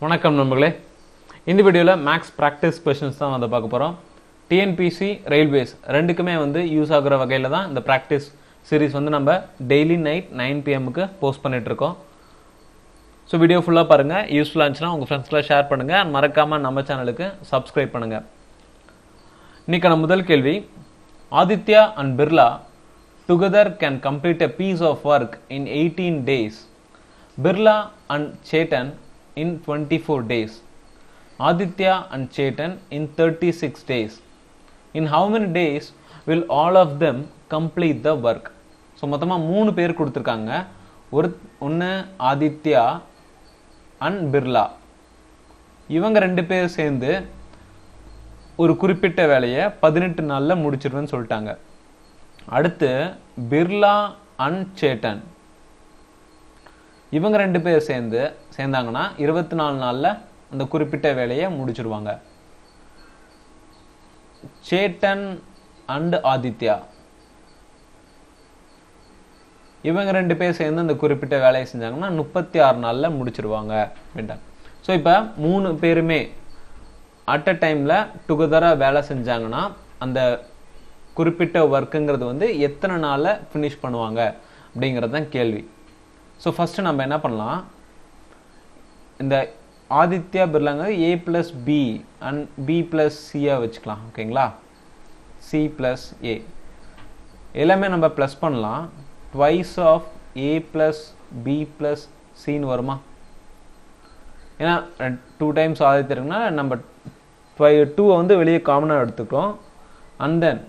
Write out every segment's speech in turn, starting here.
வணக்கம் நண்பர்களே. இந்த வீடியோவில் மேக்ஸ் ப்ராக்டிஸ் கொஷின்ஸ் தான் வந்து பார்க்க போகிறோம். டிஎன்பிசி ரயில்வேஸ் ரெண்டுக்குமே வந்து யூஸ் ஆகுற வகையில் தான் இந்த ப்ராக்டிஸ் சீரீஸ் வந்து நம்ம டெய்லி நைட் 9 PM போஸ்ட் பண்ணிகிட்ருக்கோம். ஸோ வீடியோ ஃபுல்லாக பாருங்கள். யூஸ்ஃபுல்லாக இருந்துச்சுன்னா உங்கள் ஃப்ரெண்ட்ஸ்லாம் ஷேர் பண்ணுங்கள். மறக்காமல் நம்ம சேனலுக்கு சப்ஸ்கிரைப் பண்ணுங்கள். இன்றைக்கான முதல் கேள்வி, Aditya and Birla together can complete a piece of work in 18 days. Birla and Chetan in 24 days. Aditya and Chetan in 36 days. In how many days will all of them complete the work? So மொத்தமாக 3 பேர் கொடுத்துருக்காங்க. ஒன்று Aditya and Birla. இவங்க 2 பேர் சேர்ந்து ஒரு குறிப்பிட்ட வேலையை 18 நாளில் முடிச்சிருவேன்னு சொல்லிட்டாங்க. அடுத்து பிர்லா அண்ட் சேட்டன், இவங்க 2 பேர் சேர்ந்தாங்கன்னா 24 நாளில் அந்த குறிப்பிட்ட வேலையை முடிச்சிருவாங்க. சேட்டன் அண்ட் ஆதித்யா, இவங்க 2 பேர் சேர்ந்து அந்த குறிப்பிட்ட வேலையை செஞ்சாங்கன்னா 36 நாளில் முடிச்சிருவாங்க அப்படின்ட்டாங்க. ஸோ இப்போ 3 பேருமே அட் அ டைமில் டுகெதராக வேலை செஞ்சாங்கன்னா அந்த குறிப்பிட்ட ஒர்க்குங்கிறது வந்து எத்தனை நாளில் ஃபினிஷ் பண்ணுவாங்க அப்படிங்கிறது தான் கேள்வி. ஸோ ஃபஸ்ட்டு நம்ம என்ன பண்ணலாம், இந்த ஆதித்யா பிர்லாங்கிறது A + B அண்ட் B + Cயாக வச்சுக்கலாம். ஓகேங்களா, C + A எல்லாமே நம்ம ப்ளஸ் பண்ணலாம். ட்வைஸ் ஆஃப் A + B + Cன்னு வருமா? ஏன்னா 2 டைம்ஸ் ஆதித்யா இருக்குன்னா நம்ம 2 வந்து வெளியே காமனாக எடுத்துக்கிறோம். And then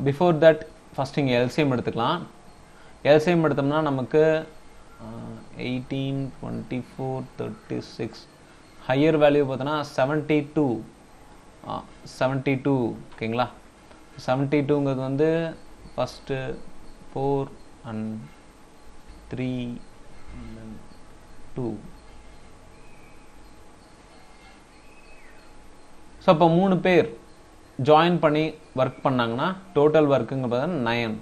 before that first இங்கே எல்சிஎம் எடுத்துக்கலாம். எல்சிஎம் எடுத்தோம்னா நமக்கு 18, 24, 36 ஹையர் வேல்யூ பார்த்தோன்னா 72. ஓகேங்களா, 72ங்கிறது வந்து ஃபஸ்ட்டு 4 and 3 and 2. ஸோ அப்போ 3 பேர் ஜாயின் பண்ணி ஒர்க் பண்ணாங்கன்னா டோட்டல் ஒர்க்குங்க பார்த்தா 9.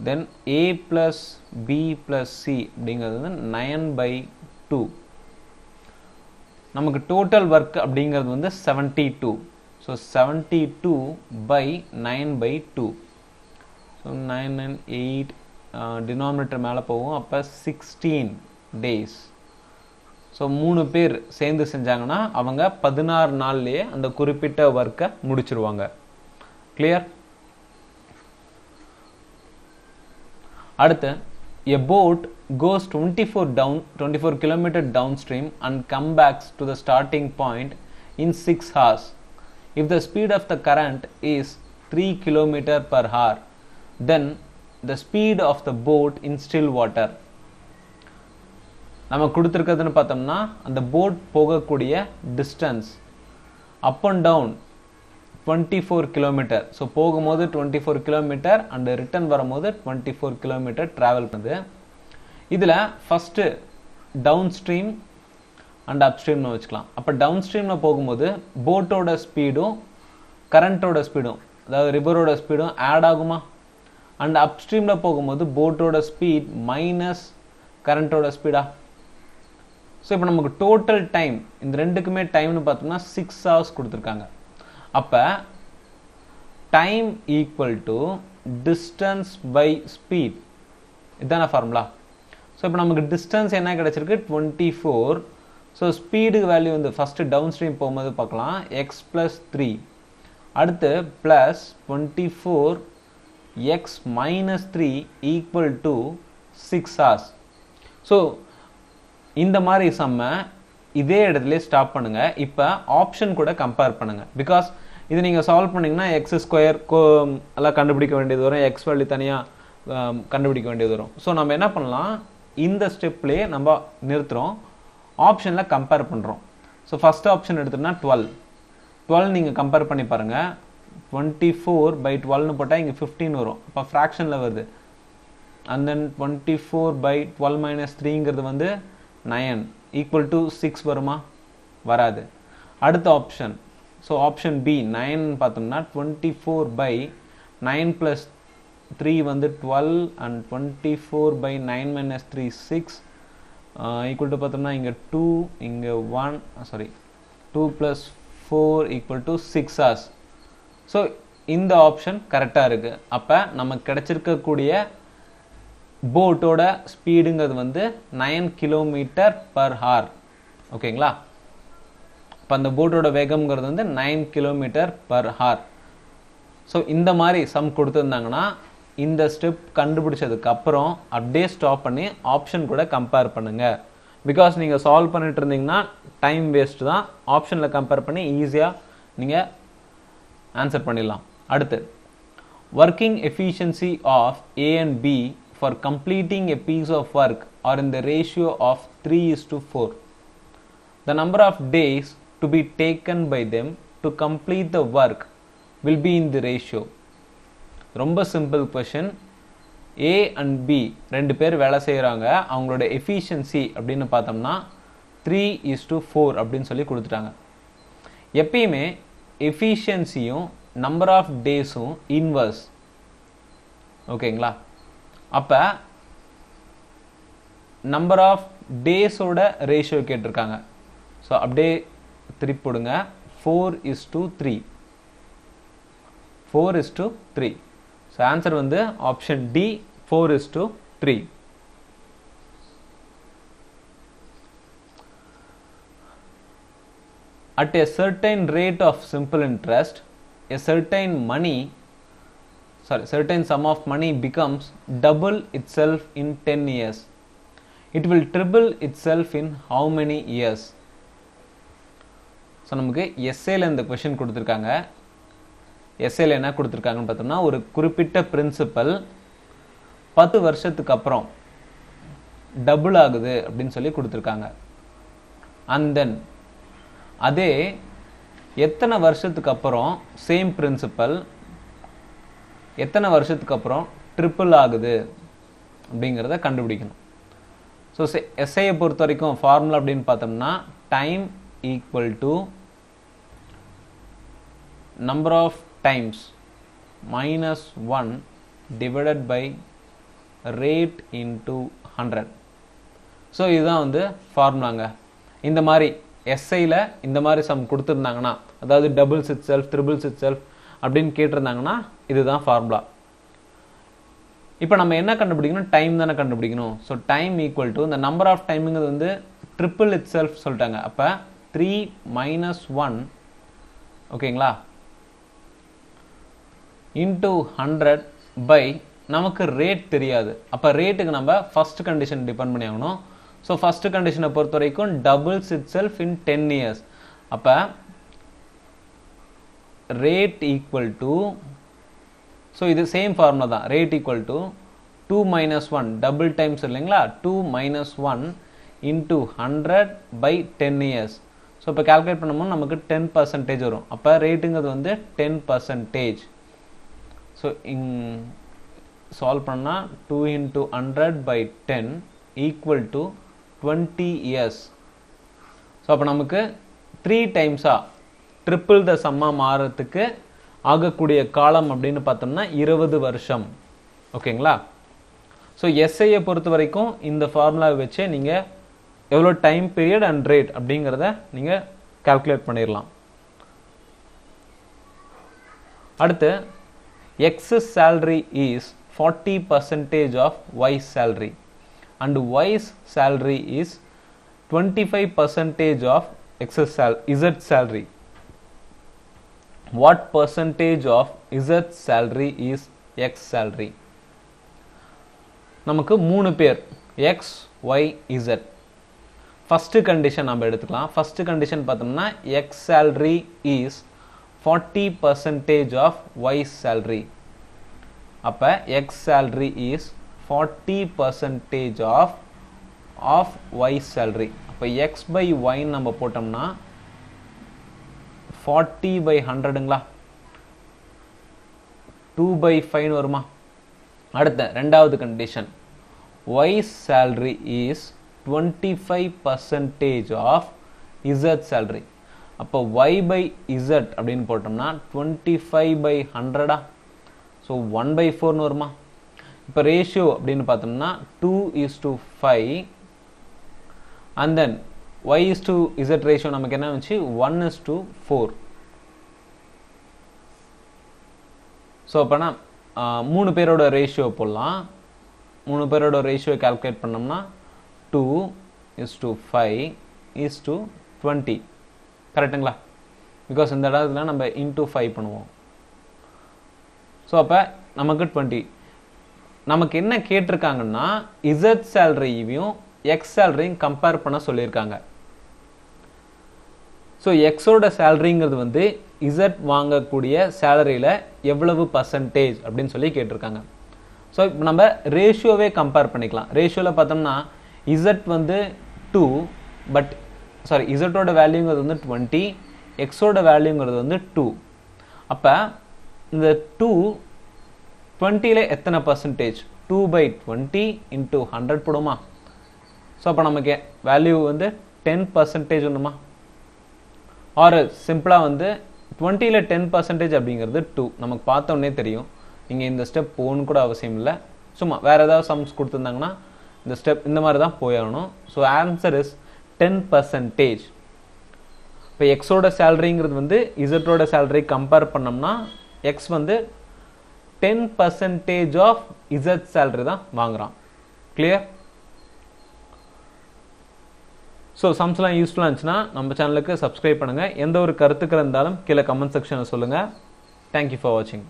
தென் A + B + C அப்படிங்கிறது வந்து 9/2. நமக்கு டோட்டல் ஒர்க் அப்படிங்கிறது வந்து 72. ஸோ 72/9/2. ஸோ 9 and 8 டினாமினேட்டர் மேலே போகும். அப்போ 16 days. ஸோ 3 பேர் சேர்ந்து செஞ்சாங்கன்னா அவங்க 16 நாள்லேயே அந்த குறிப்பிட்ட ஒர்க்கை முடிச்சிருவாங்க. கிளியர்? அடுத்து, a boat goes 24 km downstream and comes back to the starting point in 6 hours. If the speed of the current is 3 km per hour, then the speed of the boat in still water. நம்ம கொடுத்துருக்கிறதுன்னு பார்த்தோம்னா அந்த boat போகக்கூடிய distance up and down 24 kilometre. So போகும்போது 24 kilometre and return வரும்போது 24 kilometre travel பண்ணுது. இதில் first down stream and up ஸ்ட்ரீம்னு வச்சுக்கலாம். அப்போ டவுன் ஸ்ட்ரீமில் போகும்போது போட்டோட ஸ்பீடும் கரண்ட்டோட ஸ்பீடும், அதாவது ரிவரோட ஸ்பீடும் ஆட் ஆகுமா? அண்ட் அப் ஸ்ட்ரீமில் போகும்போது போட்டோட ஸ்பீட் மைனஸ் கரண்ட்டோட ஸ்பீடா? ஸோ இப்போ நமக்கு டோட்டல் டைம் இந்த ரெண்டுக்குமே டைம்னு பார்த்தோம்னா 6 hours கொடுத்துருக்காங்க. அப்போ time equal to distance by speed, இதுதான ஃபார்முலா. ஸோ இப்போ நமக்கு டிஸ்டன்ஸ் என்ன கிடச்சிருக்கு? 24. ஸோ ஸ்பீடுக்கு வேல்யூ வந்து ஃபஸ்ட்டு டவுன் ஸ்ட்ரீம் போகும்போது பார்க்கலாம், x + 3. அடுத்து plus 24 x - 3 equal to 6 hours. So இந்த மாதிரி சம்மை இதே இடத்துல ஸ்டாப் பண்ணுங்கள். இப்போ ஆப்ஷன் கூட கம்பேர் பண்ணுங்கள். பிகாஸ் இது நீங்கள் சால்வ் பண்ணிங்கன்னா x² எல்லாம் கண்டுபிடிக்க வேண்டியது வரும், எக்ஸ் வேல்யூ தனியாக கண்டுபிடிக்க வேண்டியது வரும். ஸோ நம்ம என்ன பண்ணலாம், இந்த ஸ்டெப்லேயே நம்ம நிறுத்துகிறோம், ஆப்ஷனில் கம்பேர் பண்ணுறோம். ஸோ ஃபஸ்ட் ஆப்ஷன் எடுத்துகிட்டோம்னா 12 நீங்கள் கம்பேர் பண்ணி பாருங்கள். 24/12ன்னு போட்டால் இங்கே 15 வரும். இப்போ ஃப்ராக்ஷனில் வருது. அண்ட் தென் 24/12 - 3ங்கிறது வந்து 9 ஈக்குவல் டு 6 வருமா? வராது. அடுத்த ஆப்ஷன், ஸோ ஆப்ஷன் பி 9 பார்த்தோம்னா 24/9 + 3 வந்து 12 and 24/9 - 3 6 ஈக்குவல் டு பார்த்தோம்னா இங்கே 2 இங்கே 1 சாரி 2 + 4 = 6 hours. ஸோ இந்த ஆப்ஷன் கரெக்டாக இருக்குது. அப்போ நமக்கு கிடைச்சிருக்கக்கூடிய போட்டோட ஸ்பீடுங்கிறது வந்து 9 km/h. ஓகேங்களா? இப்போ அந்த போட்டோட வேகம்ங்கிறது வந்து 9 km/h. ஸோ இந்த மாதிரி சம் கொடுத்துருந்தாங்கன்னா இந்த ஸ்டெப் கண்டுபிடிச்சதுக்கு அப்புறம் அப்படியே ஸ்டாப் பண்ணி ஆப்ஷன் கூட கம்பேர் பண்ணுங்க. பிகாஸ் நீங்கள் சால்வ் பண்ணிட்டு இருந்தீங்கன்னா டைம் வேஸ்ட் தான். ஆப்ஷனில் கம்பேர் பண்ணி ஈஸியாக நீங்கள் ஆன்சர் பண்ணிடலாம். அடுத்து, working efficiency of A and B for completing a piece of work are in the ratio of 3:4. The number of days to be taken by them to complete the work will be in the ratio. ரொம்ப simple question. A and B ரெண்டு பேர் வேலை செய்கிறாங்க. அவங்களோட efficiency அப்படின்னு பார்த்தோம்னா 3:4 அப்படின்னு சொல்லி கொடுத்துட்டாங்க. எப்பயுமே எஃபிஷியன்சியும் நம்பர் ஆஃப் டேஸும் இன்வர்ஸ். ஓகேங்களா? அப்போ நம்பர் ஆஃப் டேஸோட ரேஷியோ கேட்டிருக்காங்க. ஸோ அப்படியே திருப்பிடுங்க. 4:3. 4:3. ஸோ ஆன்சர் வந்து option D, 4:3. At a certain rate of simple interest, a certain sum of money becomes double itself in 10 years. It will triple itself in how many years? So நமக்கு எஸ்ஏல இந்த question கொடுத்துருக்காங்க. எஸ்ஏல என்ன கொடுத்துருக்காங்கன்னு பார்த்தோம்னா, ஒரு குறிப்பிட்ட principal 10 வருஷத்துக்கு அப்புறம் டபுள் ஆகுது அப்படின்னு சொல்லி கொடுத்துருக்காங்க. அண்ட் தென் அதே எத்தனை வருஷத்துக்கு அப்புறம் சேம் பிரின்சிபல் எத்தனை வருஷத்துக்கு அப்புறம் ட்ரிபிள் ஆகுது அப்படிங்கிறத கண்டுபிடிக்கணும். ஸோ எஸ்ஐயை பொறுத்த வரைக்கும் ஃபார்முலா அப்படின்னு பார்த்தோம்னா, time equal to number of times -1 divided by rate into 100. So இதுதான் வந்து ஃபார்முலாங்க. இந்த மாதிரி எஸ்ஐயில் இந்த மாதிரி சம் கொடுத்துருந்தாங்கன்னா, அதாவது doubles it self, triples it self அப்படின்னு கேட்டிருந்தாங்கன்னா இதுதான் ஃபார்முலா. இப்போ நம்ம என்ன கண்டுபிடிக்கணும்? டைம் தானே கண்டுபிடிக்கணும். ஸோ டைம் ஈக்குவல் டு இந்த நம்பர் ஆஃப் டைமுங்கிறது வந்து ட்ரிபிள் இட் செல்ஃப் சொல்லிட்டாங்க. அப்போ 3 - 1 ஓகேங்களா இன்டூ 100 பை நமக்கு ரேட் தெரியாது. அப்போ ரேட்டுக்கு நம்ம ஃபர்ஸ்ட் கண்டிஷன் டிபெண்ட் பண்ணி ஆகணும். ஸோ ஃபர்ஸ்ட் கண்டிஷனை பொறுத்த வரைக்கும் doubles it self in 10 years. அப்போ ரேட் ஈக்குவல் டு, ஸோ இது சேம் ஃபார்முலா தான். Rate equal to 2 - 1 double times இல்லைங்களா, 2 - 1 இன்டூ 100 பை 10 years. ஸோ இப்போ கால்குலேட் பண்ணும்போது நமக்கு 10% வரும். அப்போ ரேட்டுங்கிறது வந்து 10%. ஸோ சால்வ் பண்ணால் 2 × 100 by 10 equal to 20 years. So அப்போ நமக்கு 3 டைம்ஸாக ட்ரிபிள் த சம்மாக மாறத்துக்கு ஆகக்கூடிய காலம் அப்படின்னு பார்த்தோம்னா 20 வருஷம். ஓகேங்களா? ஸோ எஸ்ஐயை பொறுத்த வரைக்கும் இந்த ஃபார்முலாவை வச்சே நீங்கள் எவ்வளோ டைம் பீரியட் அண்ட் ரேட் அப்படிங்கிறத நீங்கள் கால்குலேட் பண்ணிடலாம். அடுத்து, X's salary is 40% of Y's salary and Y's salary is 25% of Z salary. What percentage of Z salary is X salary? நமக்கு 3 பேர் X, Y, Z. First condition நம்ம எடுத்துக்கலாம். First condition பார்த்தோம்னா X salary is 40% of Y salary. அப்போ X salary is 40% of Y salary. அப்போ X by Y நம்ம போட்டோம்னா 40/100ங்களா, 2/5 வருமா? அடுத்த ரெண்டாவது condition, Y salary is 25% of Z salary. அப்போ Y by Z அப்படின்னு போட்டோம்னா 25/100. ஸோ 1/4 வருமா? இப்போ ரேஷியோ அப்படின்னு பார்த்தோம்னா 2:5 and then y is to z ratio நமக்கு என்ன வந்துச்சு 1:4. ஸோ அப்போனா 3 பேரோட ரேஷியோ போடலாம். 3 பேரோட ரேஷியோ கால்குலேட் பண்ணோம்னா 2:5:20 கரெக்டுங்களா? பிகாஸ் இந்த இடத்துல நம்ம இன்டூ 5 பண்ணுவோம். ஸோ அப்போ நமக்கு 20. நமக்கு என்ன கேட்டிருக்காங்கன்னா இசட் சேலரியும் எக்ஸ் சேலரியும் கம்பேர் பண்ண சொல்லியிருக்காங்க. ஸோ எக்ஸோட சேலரிங்கிறது வந்து இசட் வாங்கக்கூடிய சேலரியில் எவ்வளவு பர்சன்டேஜ் அப்படின்னு சொல்லி கேட்டிருக்காங்க. ஸோ இப்போ நம்ம ரேஷியோவே கம்பேர் பண்ணிக்கலாம். ரேஷியோவில் பார்த்தோம்னா இசட் வந்து 2, பட் சாரி இசட்டோட வேல்யூங்கிறது வந்து 20, எக்ஸோட வேல்யூங்கிறது வந்து 2. அப்போ இந்த 20ல் எத்தனை பர்சன்டேஜ்? 2/20 இன்ட்டு 100 போடுமா? ஸோ அப்போ நமக்கு வேல்யூ வந்து 10% ஒன்றுமா? ஆர் சிம்பிளாக வந்து 20ல் 10% அப்படிங்கிறது 2. நமக்கு பார்த்தோன்னே தெரியும். நீங்கள் இந்த ஸ்டெப் போகணுன்னு கூட அவசியம் இல்லை. சும்மா வேறு ஏதாவது சம்ஸ் கொடுத்துருந்தாங்கன்னா இந்த ஸ்டெப் இந்த மாதிரி தான் போயாகணும். So answer is 10%. இப்போ எக்ஸோட சேலரிங்கிறது வந்து இசட்டோட சேலரி கம்பேர் பண்ணோம்னா எக்ஸ் வந்து 10% ஆஃப் இசட் சேலரி தான் வாங்குறான். கிளியர்? ஸோ சம்ஸ்லாம் யூஸ்ஃபுல்லாக இருந்துச்சுன்னா நம்ம சேனலுக்கு சப்ஸ்கிரைப் பண்ணுங்கள். எந்த ஒரு கருத்துக்கள் இருந்தாலும் கீழே கமெண்ட் செக்ஷனில் சொல்லுங்கள். தேங்க்யூ ஃபார் வாட்சிங்.